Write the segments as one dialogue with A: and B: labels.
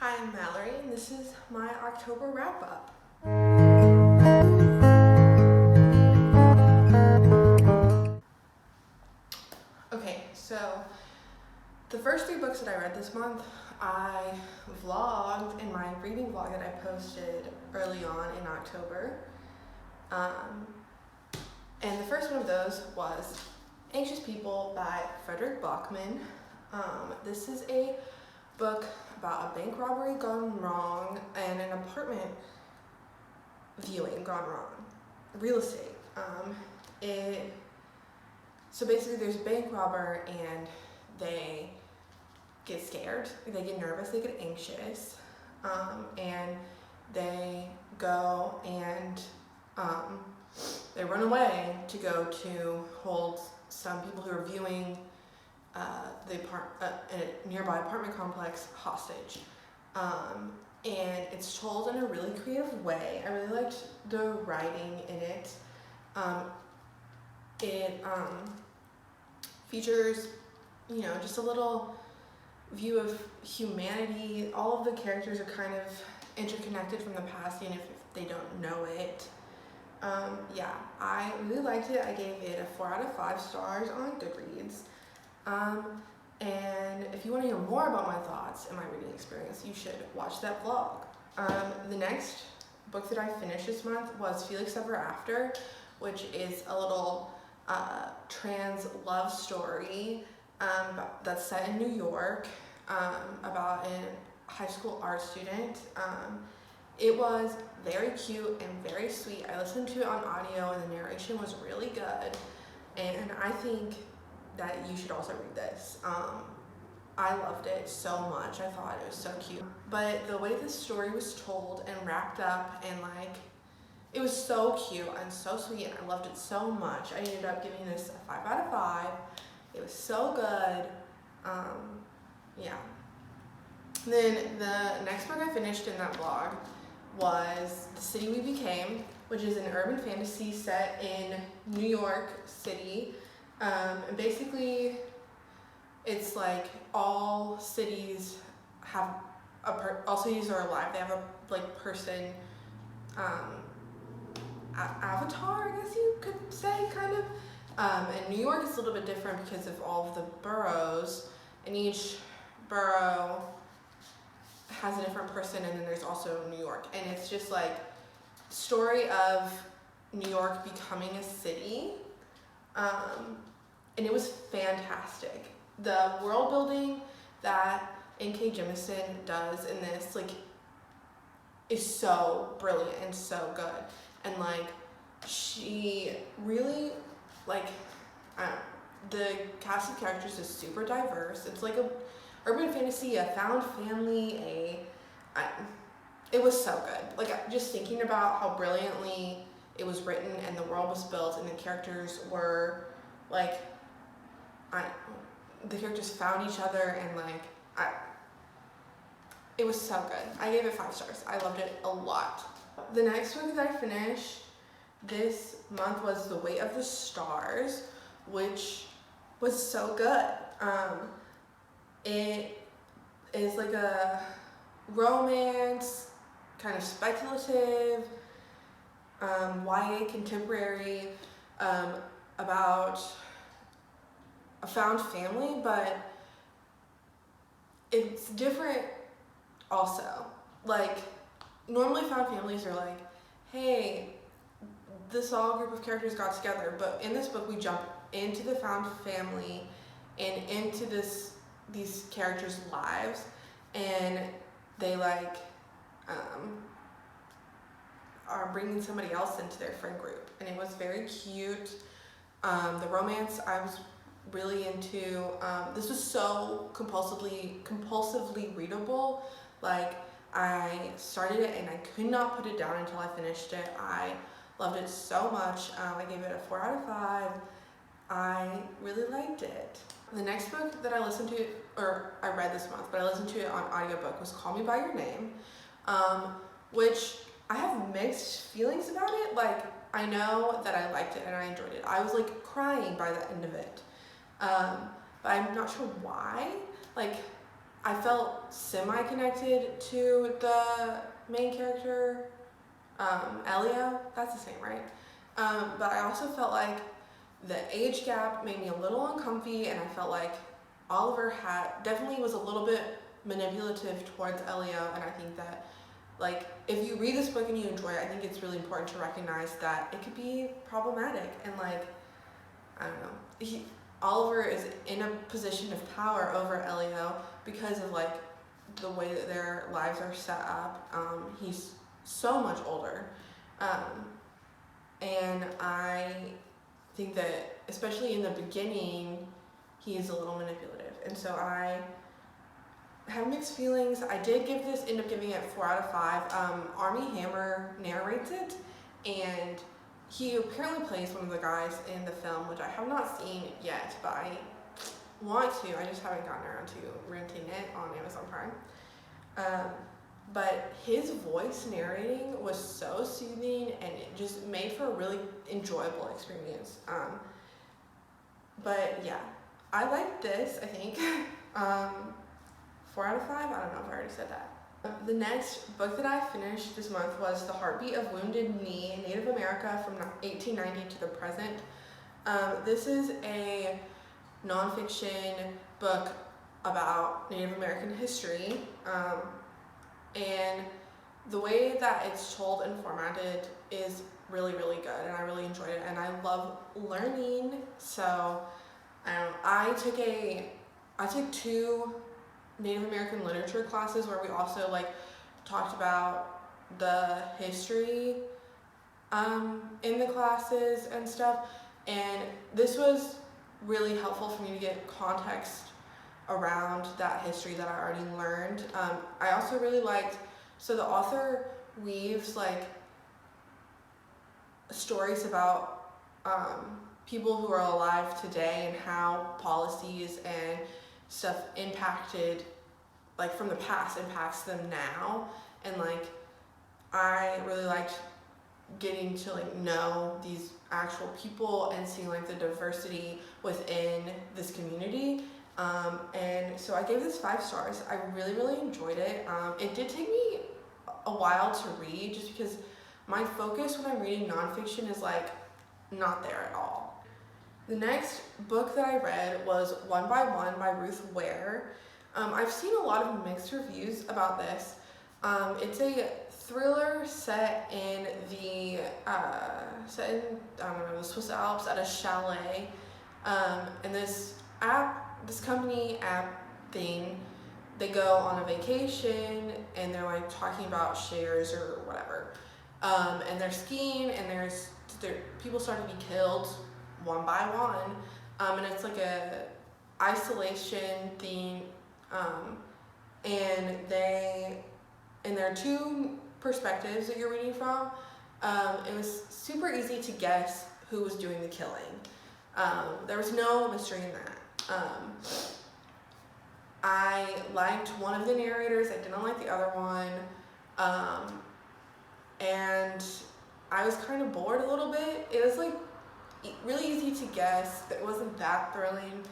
A: Hi, I'm Mallory, and this is my October wrap-up. Okay, so the first 3 books that I read this month, I vlogged in my reading vlog that I posted early on in October. And the first one of those was Anxious People by Frederick Bachman. This is a book about a bank robbery gone wrong and an apartment viewing gone wrong. Real estate. So basically there's a bank robber and they get scared, they get nervous, they get anxious, and they go and they run away to go to hold some people who are viewing a nearby apartment complex hostage. And it's told in a really creative way. I really liked the writing in it. It features, just a little view of humanity. All of the characters are kind of interconnected from the past, even if they don't know it. I really liked it. I gave it a 4 out of 5 stars on Goodreads. And if you want to hear more about my thoughts and my reading experience, you should watch that vlog. The next book that I finished this month was Felix Ever After, which is a little trans love story that's set in New York, about a high school art student. It was very cute and very sweet. I listened to it on audio and the narration was really good, and I think that you should also read this. I loved it so much. I thought it was so cute. But the way the story was told and wrapped up, and it was so cute and so sweet, and I loved it so much. I ended up giving this a 5 out of 5. It was so good. Then the next book I finished in that vlog was The City We Became, which is an urban fantasy set in New York City. And basically, it's like all cities are alive. They have a person, avatar, I guess you could say, kind of. And New York is a little bit different because of all of the boroughs, and each borough has a different person, and then there's also New York, and it's just like story of New York becoming a city. And it was fantastic. The world building that N.K. Jemisin does in this, is so brilliant and so good. And, she really, the cast of characters is super diverse. It's like a urban fantasy, a found family, it was so good. Just thinking about how brilliantly it was written and the world was built and the characters were, the characters found each other, and it was so good. I gave it 5 stars. I loved it a lot. The next book that I finished this month was The Weight of the Stars, which was so good. It is like a romance, kind of speculative, YA contemporary, about a found family, but it's different also. Normally found families are hey, this all group of characters got together, but in this book we jump into the found family and into these characters' lives, and they are bringing somebody else into their friend group, and it was very cute. The romance I was really into. This was so compulsively readable. I started it and I could not put it down until I finished it. I loved it so much. I gave it a 4 out of 5. I really liked it. The next book that I listened to, or I read this month, but I listened to it on audiobook, was Call Me By Your Name, which I have mixed feelings about it. I know that I liked it and I enjoyed it. I was crying by the end of it. But I'm not sure why. I felt semi-connected to the main character, Elio, that's his name, right? But I also felt like the age gap made me a little uncomfy, and I felt like Oliver definitely was a little bit manipulative towards Elio, and I think that, like, if you read this book and you enjoy it, I think it's really important to recognize that it could be problematic, and like, I don't know, Oliver is in a position of power over Elio because of like the way that their lives are set up. He's so much older, and I think that especially in the beginning, he's a little manipulative, and so I have mixed feelings. I did end up giving it 4 out of 5. Armie Hammer narrates it, and he apparently plays one of the guys in the film, which I have not seen yet, but I want to. I just haven't gotten around to renting it on Amazon Prime. But his voice narrating was so soothing, and it just made for a really enjoyable experience. But yeah, I liked this, I think. 4 out of 5? I don't know if I already said that. The next book that I finished this month was The Heartbeat of Wounded Knee, Native America from 1890 to the Present. This is a nonfiction book about Native American history, and the way that it's told and formatted is really, really good, and I really enjoyed it, and I love learning. So I took 2 Native American literature classes where we also like talked about the history in the classes and stuff, and this was really helpful for me to get context around that history that I already learned. I also really liked, so the author weaves like stories about people who are alive today and how policies and stuff impacted, like from the past, impacts them now. And like, I really liked getting to like know these actual people and seeing like the diversity within this community. And so I gave this 5 stars. I really, really enjoyed it. It did take me a while to read just because my focus when I'm reading nonfiction is like not there at all. The next book that I read was One by One by Ruth Ware. I've seen a lot of mixed reviews about this. It's a thriller set in the the Swiss Alps at a chalet. And this company app thing, they go on a vacation and they're like talking about shares or whatever. And they're skiing and people start to be killed one by one. And it's like a isolation thing. And there are 2 perspectives that you're reading from. It was super easy to guess who was doing the killing. There was no mystery in that. I liked one of the narrators. I didn't like the other one. And I was kind of bored a little bit. It was like really easy to guess. It wasn't that thrilling.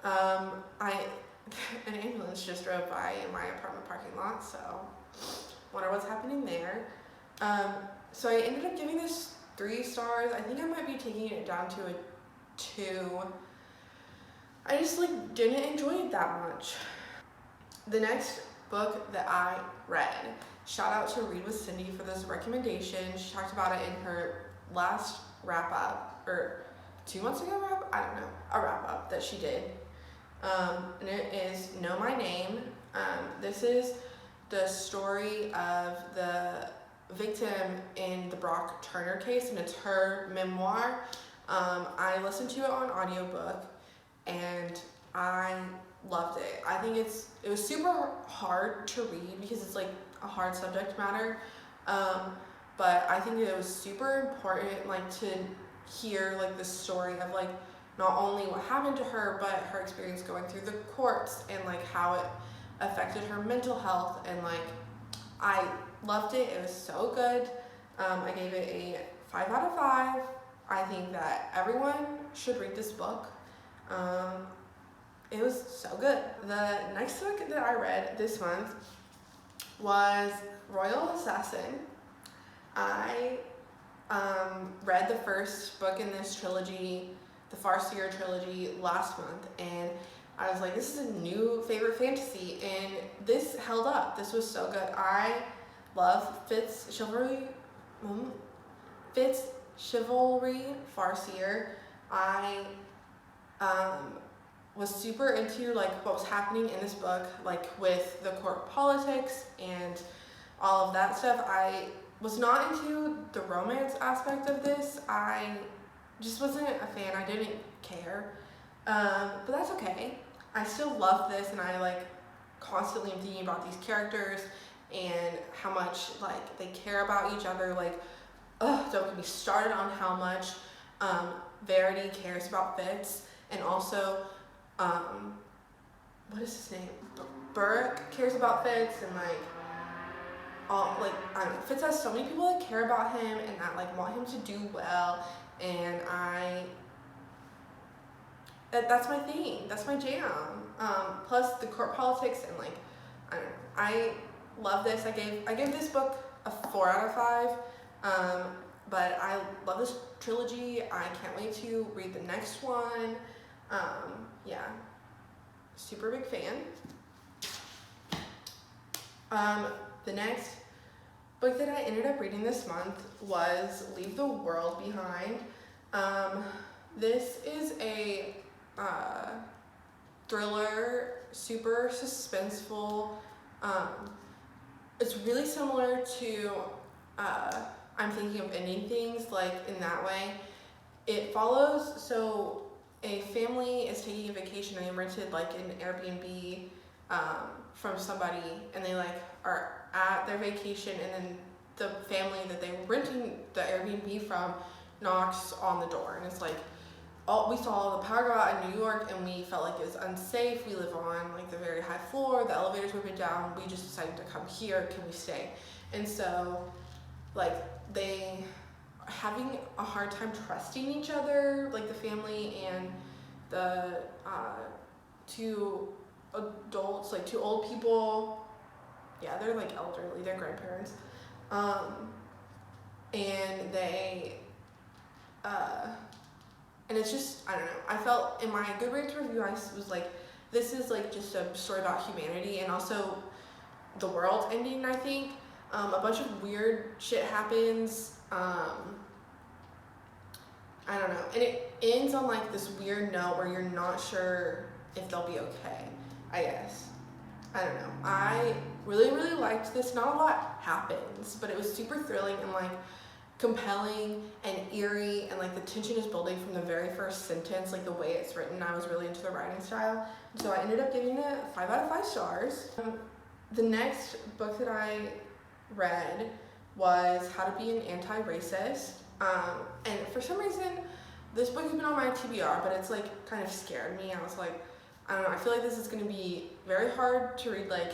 A: An ambulance just drove by in my apartment parking lot, so wonder what's happening there. So I ended up giving this 3 stars. I think I might be taking it down to a 2. I just like didn't enjoy it that much. The next book that I read, shout out to Read with Cindy for this recommendation. She talked about it in her last wrap up, or 2 months ago I don't know, a wrap up that she did. And it is Know My Name. This is the story of the victim in the Brock Turner case, and it's her memoir. I listened to it on audiobook and I loved it. I think it was super hard to read because it's like a hard subject matter. But I think it was super important like to hear like the story of like not only what happened to her, but her experience going through the courts and like how it affected her mental health. And like, I loved it. It was so good. I gave it a 5 out of 5. I think that everyone should read this book. it was so good. The next book that I read this month was Royal Assassin. I read the first book in this trilogy, the Farseer trilogy, last month, and I was like, this is a new favorite fantasy, and this held up. This was so good. I love Fitz Chivalry Farseer. I was super into like what was happening in this book, like with the court politics and all of that stuff. I was not into the romance aspect of this. I just wasn't a fan. I didn't care, but that's okay. I still love this, and I like constantly am thinking about these characters and how much like they care about each other. Like, don't get me started on how much Verity cares about Fitz, and also what is his name? Burke cares about Fitz, and like I don't know, Fitz has so many people that care about him and that like want him to do well, and that's my thing. That's my jam. Plus the court politics and like I don't know. I love this. I gave this book a 4 out of 5. But I love this trilogy. I can't wait to read the next one. Yeah, super big fan. The next book that I ended up reading this month was Leave the World Behind. This is a thriller, super suspenseful. It's really similar to I'm Thinking of Ending Things, like in that way. It follows, so a family is taking a vacation and they rented like an Airbnb from somebody, and they like are at their vacation, and then the family that they were renting the Airbnb from knocks on the door, and it's like, we saw the power go out in New York and we felt like it was unsafe. We live on like the very high floor, the elevators were down, we just decided to come here, can we stay? And so like they are having a hard time trusting each other, like the family and the two adults, like 2 old people. Yeah, they're like elderly, they're grandparents. And they and it's just, I don't know, I felt in my Goodreads review, I was like, this is like just a story about humanity and also the world ending, I think. A bunch of weird shit happens. I don't know. And it ends on like this weird note where you're not sure if they'll be okay, I guess. I don't know. I really, really liked this. Not a lot happens, but it was super thrilling and like compelling and eerie, and like the tension is building from the very first sentence, like the way it's written. I was really into the writing style. So I ended up giving it 5 out of 5 stars. The next book that I read was How to Be an Anti-Racist. And for some reason, this book has been on my TBR, but it's like kind of scared me. I was like, I don't know, I feel like this is going to be very hard to read, like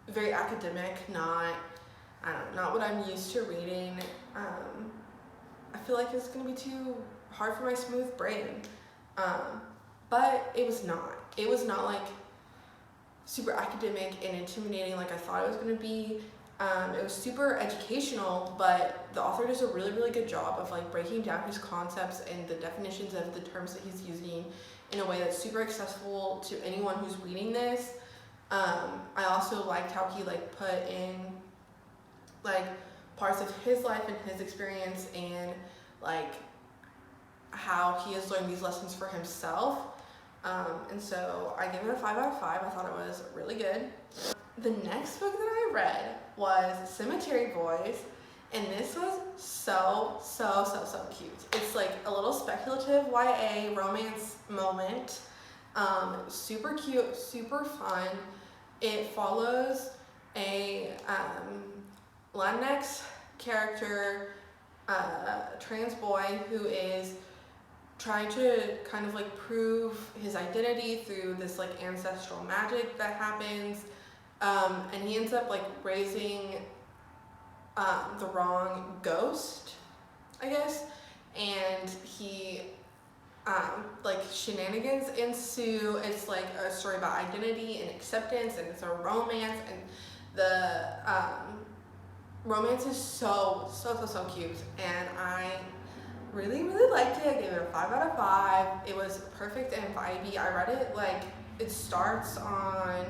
A: very academic, not what I'm used to reading. I feel like it's going to be too hard for my smooth brain. But it was not. It was not like super academic and intimidating like I thought it was going to be. It was super educational, but the author does a really, really good job of like breaking down his concepts and the definitions of the terms that he's using in a way that's super accessible to anyone who's reading this. I also liked how he like put in like parts of his life and his experience, and like how he has learned these lessons for himself. And so I gave it a 5 out of 5. I thought it was really good. The next book that I read was Cemetery Boys, and this was so cute. It's like a little speculative YA romance moment. Super cute, super fun. It follows a Latinx character, trans boy who is trying to kind of like prove his identity through this like ancestral magic that happens. And he ends up like raising the wrong ghost, I guess, and he like shenanigans ensue. It's like a story about identity and acceptance, and it's a romance, and the romance is so cute, and I really liked it. I gave it a 5 out of 5. It was perfect and vibey. I read it like, it starts on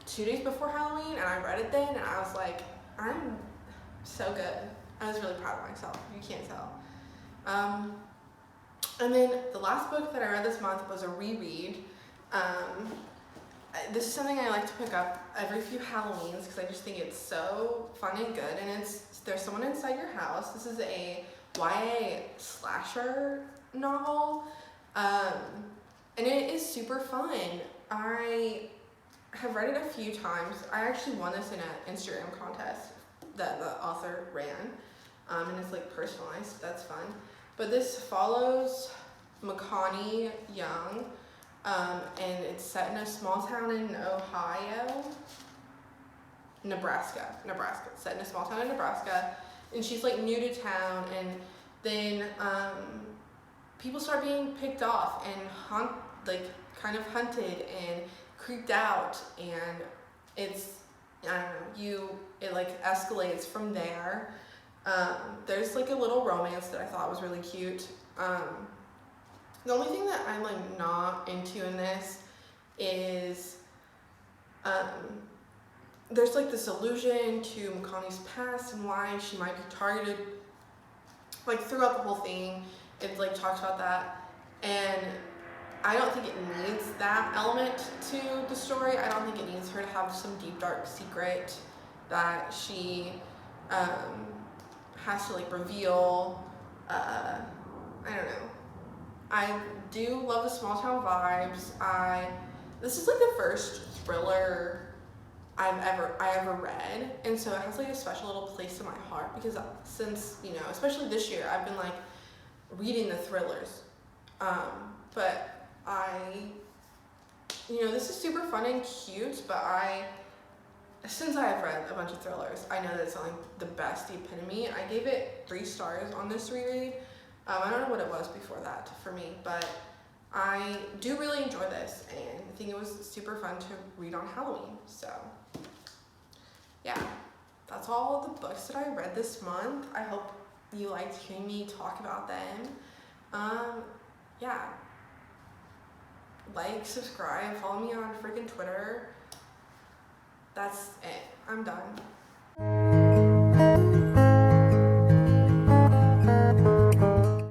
A: 2 days before Halloween, and I read it then, and I was like, I'm so good. I was really proud of myself. You can't tell. And then the last book that I read this month was a reread. This is something I like to pick up every few Halloweens because I just think it's so fun and good. And it's There's Someone Inside Your House. This is a YA slasher novel, and it is super fun. I have read it a few times. I actually won this in an Instagram contest that the author ran, and it's like personalized. That's fun. But this follows McConaughey Young, and it's set in a small town in Nebraska, set in a small town in Nebraska, and she's like new to town, and then people start being picked off and kind of hunted and creeped out, and it's, I don't know, it like escalates from there. There's like a little romance that I thought was really cute. The only thing that I'm like not into in this is there's like this allusion to McConaughey's past and why she might be targeted. Like throughout the whole thing, it like talks about that, and I don't think it needs that element to the story. I don't think it needs her to have some deep dark secret that she has to like reveal. I don't know. I do love the small town vibes. This is like the first thriller I ever read, and so it has like a special little place in my heart because since, especially this year, I've been like reading the thrillers. But this is super fun and cute, but since I have read a bunch of thrillers, I know that it's not like the best, the epitome. I gave it 3 stars on this reread. I don't know what it was before that for me, but I do really enjoy this, and I think it was super fun to read on Halloween. So yeah, that's all the books that I read this month. I hope you liked hearing me talk about them. Yeah, like, subscribe, follow me on freaking Twitter. That's it. I'm done.